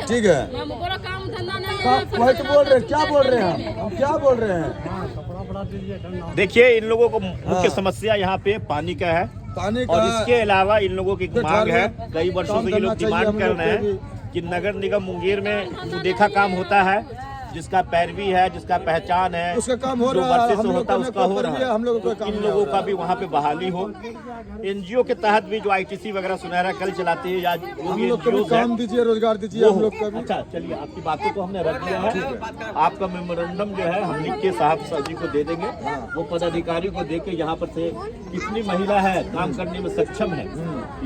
ठीक है, काम धंधा नहीं वही तो बोल रहे हैं। क्या बोल रहे हैं हम क्या बोल रहे हैं? देखिए, इन लोगों को मुख्य समस्या यहाँ पे पानी का है, पानी और का इसके अलावा इन लोगों की मांग है, कई वर्षों काम से ये लोग करना डिमांड चाहिए कर हम रहे लोग हैं कि नगर निगम मुंगेर में जो देखा काम होता है, जिसका पैरवी है, जिसका पहचान है, उसका काम हो जो रहा है, वर्षों हम से लोग होता है को उसका हो रहा है। हम लोगों को तो काम इन नहीं लोगों हो का भी वहाँ पे बहाली हो। एनजीओ के तहत भी जो आईटीसी वगैरह सुनहरा कल चलाते हैं, या जो हम भी लोग को भी NGOs हैं, काम दीजिए, रोजगार दीजिए वो हम लोग का भी। अच्छा चलिए, आपकी बातों को हमने रख दिया है। आपका मेमोरेंडम जो है हम लिख के साहब जी को दे देंगे, वो पदाधिकारी को दे के यहाँ पर से कितनी महिला है काम करने में सक्षम है,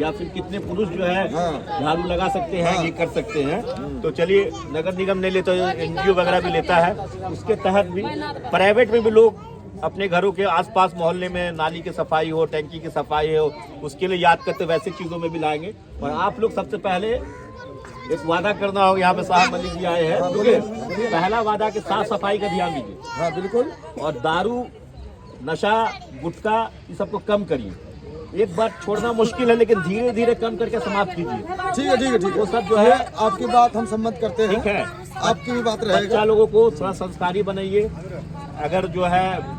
या फिर कितने पुरुष जो है झाड़ू लगा सकते हैं, ये कर सकते हैं। तो चलिए, नगर निगम नहीं लेता, एनजीओ वगैरह भी लेता है, उसके तहत भी प्राइवेट में भी लोग अपने घरों के आसपास मोहल्ले में नाली की सफाई हो, टैंकी की सफाई हो, उसके लिए याद करते वैसे चीजों में भी लाएंगे। और आप लोग सबसे पहले एक वादा करना होगा, यहाँ पे साहब मलिक जी आए हैं, ठीक है? पहला वादा कि साफ सफाई का ध्यान दीजिए। हाँ बिल्कुल। और दारू, नशा, गुटखा, ये सबको कम करिए। एक बार छोड़ना मुश्किल है, लेकिन धीरे धीरे कम करके समाप्त कीजिए। ठीक है, ठीक है, ठीक है। वो सब जो है आपकी बात हम सम्मत करते हैं। ठीक है, आपकी भी बात रहेगा। बच्चा लोगों को थोड़ा संस्कारी बनाइए। अगर जो है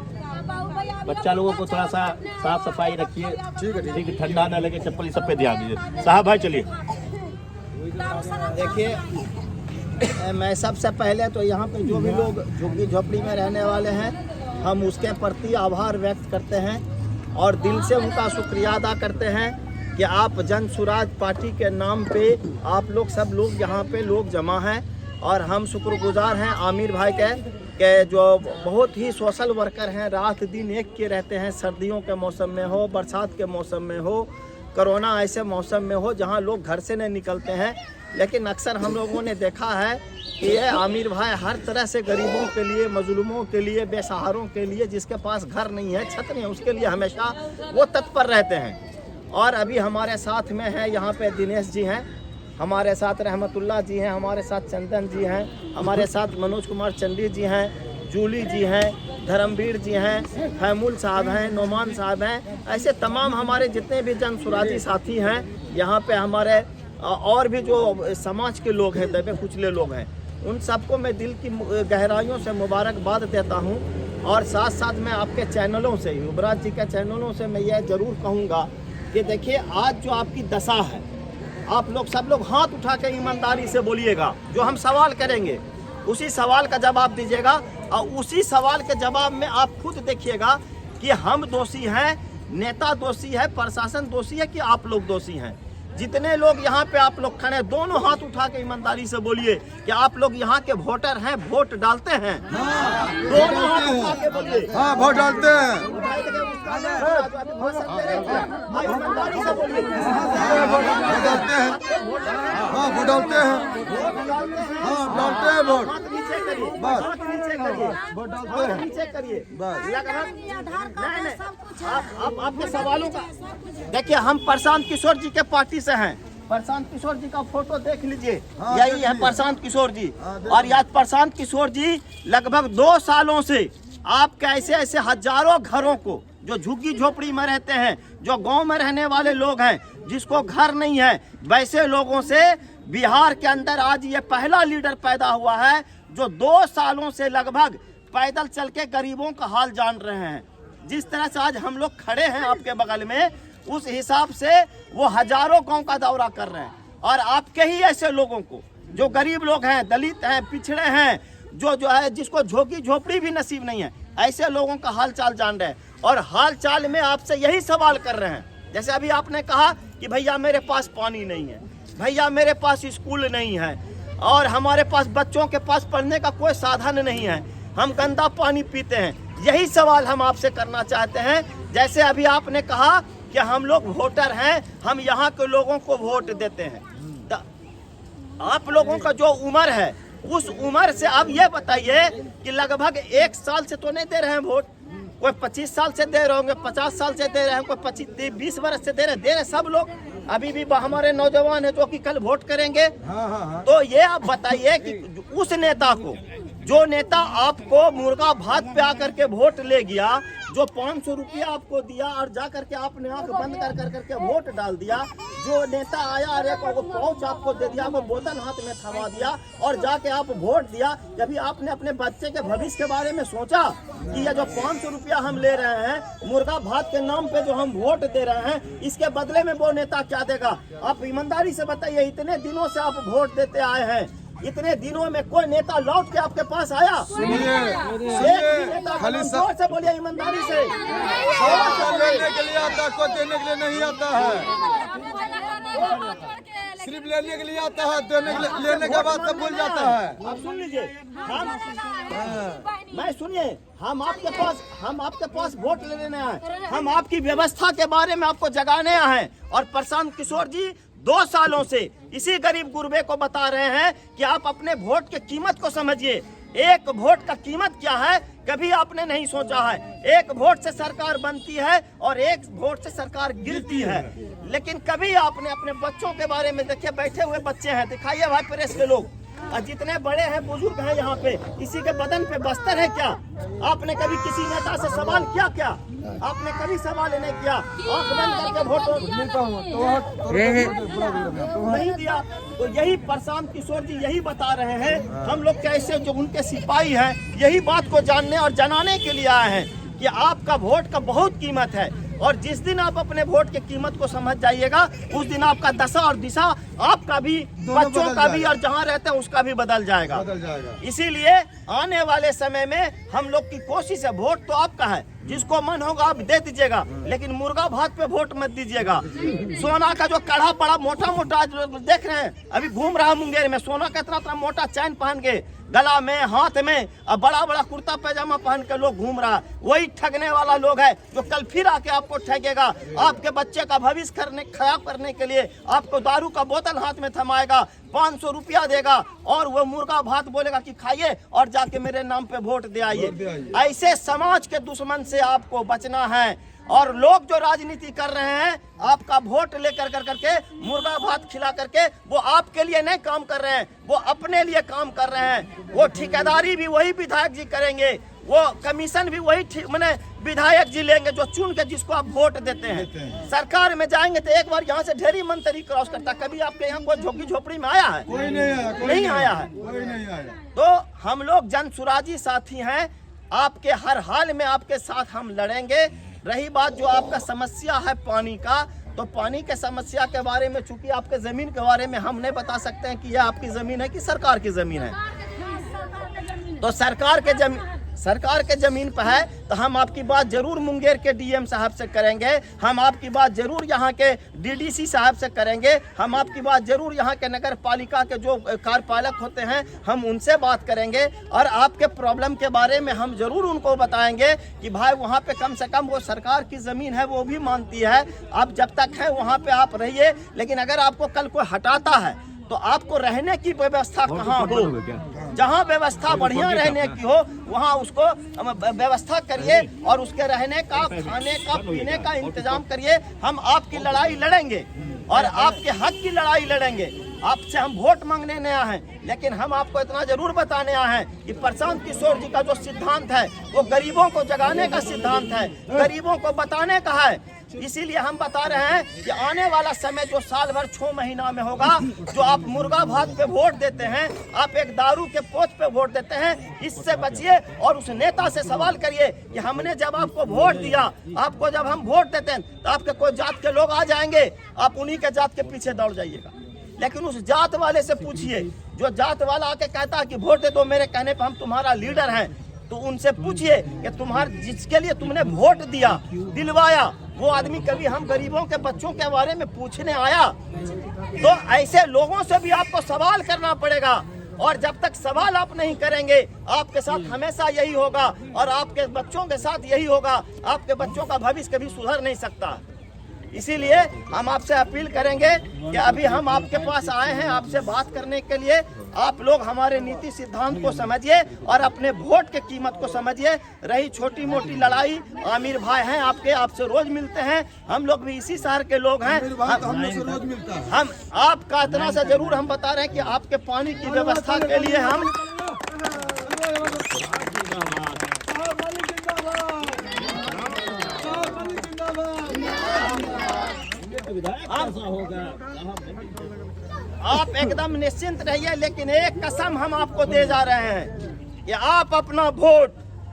बच्चा लोगों को थोड़ा सा साफ सफाई रखिए, ठीक है, ठीक है, ठंडा ना लगे, चप्पल सब पे ध्यान दीजिए। साहब भाई चलिए। देखिए, मैं सबसे पहले तो यहाँ पे जो भी लोग झुग्गी झोपड़ी में रहने वाले हैं, हम उसके प्रति आभार व्यक्त करते हैं और दिल से उनका शुक्रिया अदा करते हैं कि आप जन सुराज पार्टी के नाम पे आप लोग सब लोग यहाँ पे लोग जमा हैं, और हम शुक्रगुजार हैं आमिर भाई के जो बहुत ही सोशल वर्कर हैं, रात दिन एक के रहते हैं, सर्दियों के मौसम में हो, बरसात के मौसम में हो, कोरोना ऐसे मौसम में हो जहाँ लोग घर से नहीं निकलते हैं। लेकिन अक्सर हम लोगों ने देखा है कि ये आमिर भाई हर तरह से गरीबों के लिए, मजलूमों के लिए, बेसहारों के लिए, जिसके पास घर नहीं है, छत नहीं है, उसके लिए हमेशा वो तत्पर रहते हैं। और अभी हमारे साथ में है यहाँ पे दिनेश जी हैं, हमारे साथ रहमतुल्लाह जी हैं, हमारे साथ चंदन जी हैं, हमारे साथ मनोज कुमार चंडी जी हैं, जूली जी हैं, धर्मवीर जी हैं, फैमुल साहब हैं, नोमान साहब हैं। ऐसे तमाम हमारे जितने भी जन सुराजी साथी हैं यहाँ पे, हमारे और भी जो समाज के लोग हैं, दबे कुचले लोग हैं, उन सबको मैं दिल की गहराइयों से मुबारकबाद देता हूँ। और साथ साथ मैं आपके चैनलों से, युवराज जी के चैनलों से मैं यह ज़रूर कहूँगा कि देखिए, आज जो आपकी दशा है, आप लोग सब लोग हाथ उठा के ईमानदारी से बोलिएगा। जो हम सवाल करेंगे उसी सवाल का जवाब दीजिएगा, और उसी सवाल के जवाब में आप खुद देखिएगा कि हम दोषी हैं, नेता दोषी है, प्रशासन दोषी है, कि आप लोग दोषी हैं। जितने लोग यहाँ पे आप लोग खड़े हैं, दोनों हाथ उठा के ईमानदारी से बोलिए कि आप लोग यहाँ के वोटर हैं, वोट डालते हैं। दोनों हाथ उठा के बोलिए। हाँ, वोट डालते हैं। ईमानदारी से बोलिए। वोट डालते हैं। हाँ, वोट डालते हैं। हाँ, डालते हैं वोट। हाथ नीचे करिए, बस। हाथ नीचे करिए, वोट डालते हाथ हैं। नीचे करिए। बस। नहीं, आप आपके सवालों का देखिए, हम प्रशांत किशोर जी के पार्टी से हैं। प्रशांत किशोर जी का फोटो देख लीजिए, हाँ, यही है प्रशांत किशोर जी। और यह प्रशांत किशोर जी लगभग 2 सालों से आपके ऐसे ऐसे हजारों घरों को, जो झुग्गी झोपड़ी में रहते हैं, जो गांव में रहने वाले लोग हैं, जिसको घर नहीं है, वैसे लोगों से बिहार के अंदर आज ये पहला लीडर पैदा हुआ है जो 2 सालों से लगभग पैदल चल के गरीबों का हाल जान रहे हैं। जिस तरह से आज हम लोग खड़े हैं आपके बगल में, उस हिसाब से वो हजारों गांव का दौरा कर रहे हैं। और आपके ही ऐसे लोगों को, जो गरीब लोग हैं, दलित हैं, पिछड़े हैं, जो है जिसको झोंकी झोपड़ी भी नसीब नहीं है, ऐसे लोगों का हाल चाल जान रहे हैं। और हाल चाल में आपसे यही सवाल कर रहे हैं। जैसे अभी आपने कहा कि भैया मेरे पास पानी नहीं है, भैया मेरे पास स्कूल नहीं है, और हमारे पास बच्चों के पास पढ़ने का कोई साधन नहीं है, हम गंदा पानी पीते हैं। यही सवाल हम आपसे करना चाहते हैं। जैसे अभी आपने कहा कि हम लोग वोटर हैं, हम यहाँ के लोगों को वोट देते हैं, तो आप लोगों का जो उम्र है, उस उम्र से अब ये बताइए कि लगभग 1 साल से तो नहीं दे रहे हैं वोट, कोई 25 साल से दे रहे होंगे, 50 साल से दे रहे हैं, कोई 20 वर्ष से दे रहे सब लोग। अभी भी हमारे नौजवान है जो कि कल वोट करेंगे। हाँ, हाँ, हाँ। तो ये आप बताइए कि उस नेता को जो नेता आपको मुर्गा भात पे आकर के वोट ले गया, जो 500 रुपया आपको दिया और जा करके आपने आंख बंद कर करके वोट डाल दिया, जो नेता आया और एक पाउच आपको दे दिया, वो बोतल हाथ में थमा दिया और जाके आप वोट दिया, कभी आपने अपने बच्चे के भविष्य के बारे में सोचा कि ये जो 500 रुपया हम ले रहे हैं मुर्गा भात के नाम पे जो हम वोट दे रहे हैं, इसके बदले में वो नेता क्या देगा? आप ईमानदारी से बताइए, इतने दिनों से आप वोट देते आए हैं, इतने दिनों में कोई नेता लौट के आपके पास आया? खाली जोर से बोलिए, ईमानदारी से। लेने के लिए आता, को देने के लिए नहीं आता है, सिर्फ लेने के लिए आता है, देने के लिए, लेने के बाद सब भूल जाता है। आप सुन लीजिए, मैं सुनिए, हम आपके पास वोट लेने आए, हम आपकी व्यवस्था के बारे में आपको जगाने आए हैं। और प्रशांत किशोर जी 2 सालों से इसी गरीब गुरबे को बता रहे हैं कि आप अपने वोट की कीमत को समझिए। एक वोट का कीमत क्या है कभी आपने नहीं सोचा है। एक वोट से सरकार बनती है और एक वोट से सरकार गिरती है, लेकिन कभी आपने अपने बच्चों के बारे में देखिए, बैठे हुए बच्चे हैं, दिखाइए भाई प्रेस के लोग, और जितने बड़े हैं बुजुर्ग हैं यहाँ पे, किसी के बदन पे बस्तर है क्या? आपने कभी किसी नेता से सवाल किया क्या? आपने कभी सवाल नहीं किया, आंख बंद करके वोट नहीं दिया। तो यही प्रशांत किशोर जी यही बता रहे हैं, हम लोग कैसे जो उनके सिपाही हैं, यही बात को जानने और जनाने के लिए आए हैं कि आपका वोट का बहुत कीमत है, और जिस दिन आप अपने वोट की कीमत को समझ जाइएगा, उस दिन आपका दशा और दिशा आपका भी, बच्चों का भी, और जहाँ रहते हैं उसका भी बदल जाएगा। इसीलिए आने वाले समय में हम लोग की कोशिश है, वोट तो आपका है, जिसको मन होगा आप दे दीजिएगा, लेकिन मुर्गा भात पे वोट मत दीजिएगा। सोना का जो कड़ा पड़ा मोटा मोटा देख रहे हैं, अभी घूम रहा मुंगेर में, सोना का इतना मोटा चैन पहन के, गला में, हाथ में, और बड़ा बड़ा कुर्ता पैजामा पहन के लोग घूम रहा है, वही ठगने वाला लोग है जो कल फिर आके आपको ठगेगा। आपके बच्चे का भविष्य खराब करने के लिए आपको दारू का बोतल हाथ में थमाएगा, 500 रुपया देगा और वो मुर्गा भात बोलेगा कि खाइए और जाके मेरे नाम पे वोट दे आइए। ऐसे समाज के दुश्मन से आपको बचना है। और लोग जो राजनीति कर रहे हैं, आपका वोट लेकर करके मुर्गा भात खिला करके, वो आपके लिए नहीं काम कर रहे हैं, वो अपने लिए काम कर रहे हैं। वो ठेकेदारी भी वही विधायक जी करेंगे, वो कमीशन भी वही मैंने विधायक जी लेंगे जो चुन के जिसको आप वोट देते हैं। सरकार में जाएंगे तो एक बार यहाँ से ढेरी मंत्री क्रॉस करता, कभी आपके यहाँ कोई झोंकी झोपड़ी में आया है? कोई नहीं आया, नहीं आया है। कोई नहीं आया। तो हम लोग जनसुराजी साथी हैं, आपके हर हाल में आपके साथ हम लड़ेंगे। रही बात जो आपका समस्या है पानी का, तो पानी के समस्या के बारे में, चूंकि आपके जमीन के बारे में हम नहीं बता सकते हैं कि यह आपकी जमीन है कि सरकार की जमीन है। तो सरकार के जमीन पर है तो हम आपकी बात जरूर मुंगेर के डीएम साहब से करेंगे, हम आपकी बात जरूर यहाँ के डीडीसी साहब से करेंगे, हम आपकी बात जरूर यहाँ के नगर पालिका के जो कार्यपालक होते हैं हम उनसे बात करेंगे, और आपके प्रॉब्लम के बारे में हम जरूर उनको बताएंगे कि भाई वहाँ पे कम से कम वो सरकार की ज़मीन है, वो भी मानती है, आप जब तक हैं वहाँ पे आप रहिए, लेकिन अगर आपको कल कोई हटाता है तो आपको रहने की व्यवस्था कहाँ हो, जहाँ व्यवस्था बढ़िया रहने की हो वहाँ उसको व्यवस्था करिए और उसके रहने का, खाने का, पीने का इंतजाम करिए। हम आपकी लड़ाई लड़ेंगे और आपके हक की लड़ाई लड़ेंगे। आपसे हम वोट मांगने नहीं आए हैं, लेकिन हम आपको इतना जरूर बताने आए हैं कि प्रशांत किशोर जी का जो सिद्धांत है वो गरीबों को जगाने का सिद्धांत है, गरीबों को बताने का है। इसीलिए हम बता रहे हैं कि आने वाला समय जो साल भर 6 महीना में होगा, जो आप मुर्गा भात पे वोट देते हैं, आप एक दारू के पोच पे वोट देते हैं, इससे बचिए और उस नेता से सवाल करिए कि हमने जब आपको वोट दिया, आपको जब हम वोट देते हैं तो आपके कोई जात के लोग आ जाएंगे, आप उन्हीं के जात के पीछे दौड़ जाइएगा। लेकिन उस जात वाले से पूछिए, जो जात वाला आके कहता है कि वोट दे दो मेरे कहने पर हम तुम्हारा लीडर हैं, तो उनसे पूछिए कि तुम्हारे जिसके लिए तुमने वोट दिया, दिलवाया, वो आदमी कभी हम गरीबों के बच्चों के बारे में पूछने आया? तो ऐसे लोगों से भी आपको सवाल करना पड़ेगा, और जब तक सवाल आप नहीं करेंगे आपके साथ हमेशा यही होगा और आपके बच्चों के साथ यही होगा। आपके बच्चों का भविष्य कभी सुधर नहीं सकता। इसीलिए हम आपसे अपील करेंगे कि अभी हम आपके पास आए हैं आपसे बात करने के लिए। आप लोग हमारे नीति सिद्धांत को समझिए और अपने वोट के कीमत को समझिए। रही छोटी मोटी लड़ाई, आमिर भाई हैं आपके, आपसे रोज मिलते हैं, हम लोग भी इसी शहर के लोग हैं, हम आपका इतना सा जरूर हम बता रहे हैं कि आपके पानी की व्यवस्था के लिए हम विधायक कैसा होगा? आप एकदम निश्चिंत रहिए, लेकिन एक कसम हम आपको दे जा रहे हैं कि आप अपना वोट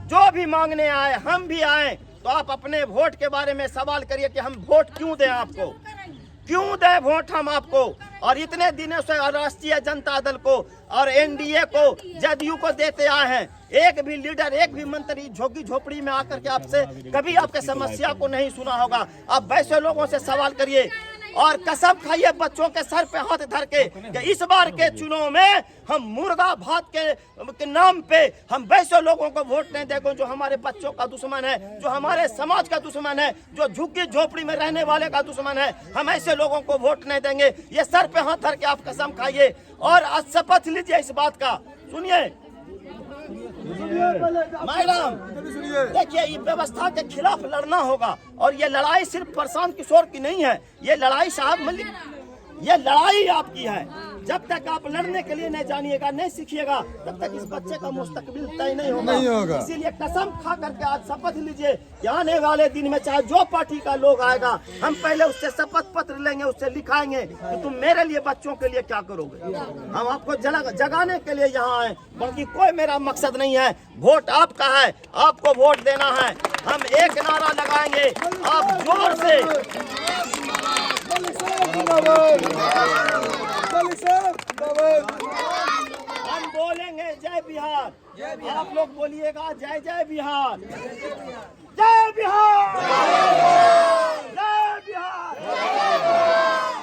जो भी मांगने आए, हम भी आए, तो आप अपने वोट के बारे में सवाल करिए कि हम वोट क्यों दें आपको, क्यों दें वोट हम आपको। और इतने दिनों से राष्ट्रीय जनता दल को और एनडीए को, जदयू को देते आए हैं। एक भी लीडर, एक भी मंत्री झोगी झोपड़ी में आकर के आपसे कभी आपके समस्या को नहीं सुना होगा। आप वैसे लोगों से सवाल करिए और कसम खाइए बच्चों के सर पे हाथ धर के कि इस बार के चुनाव में हम मुर्गा भात के नाम पे हम वैसे लोगों को वोट नहीं देंगे जो हमारे बच्चों का दुश्मन है, जो हमारे समाज का दुश्मन है, जो झुग्गी झोपड़ी में रहने वाले का दुश्मन है। हम ऐसे लोगों को वोट नहीं देंगे। ये सर पे हाथ धर के आप कसम खाइए और शपथ लीजिए इस बात का। सुनिए मैडम, देखिए ये व्यवस्था के खिलाफ लड़ना होगा और ये लड़ाई सिर्फ प्रशांत किशोर की नहीं है, ये लड़ाई साहब मलिक, ये लड़ाई आपकी है। जब तक आप लड़ने के लिए नहीं जानिएगा, नहीं सीखिएगा, तब तक इस बच्चे का मुस्तकबिल तय नहीं होगा। इसीलिए कसम खा करके आज शपथ लीजिए कि आने वाले दिन में चाहे जो पार्टी का लोग आएगा, हम पहले उससे शपथ पत्र लेंगे, उससे लिखाएंगे कि तुम मेरे लिए बच्चों के लिए क्या करोगे। हम आपको जगाने के लिए यहाँ आए, बाकी कोई मेरा मकसद नहीं है। वोट आपका है, आपको वोट देना है। हम एक नारा लगाएंगे, आप जोर से हम बोलेंगे जय बिहार, आप लोग बोलिएगा जय जय बिहार, जय बिहार, जय बिहार,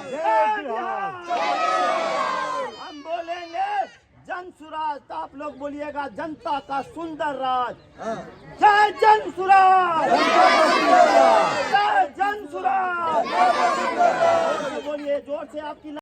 जय बिहार। हम बोलेंगे जन सुराज, तो आप लोग बोलिएगा जनता का सुंदर राज। जय जन सुराज, जय जन सुराज। बोलिए जोर से आपकी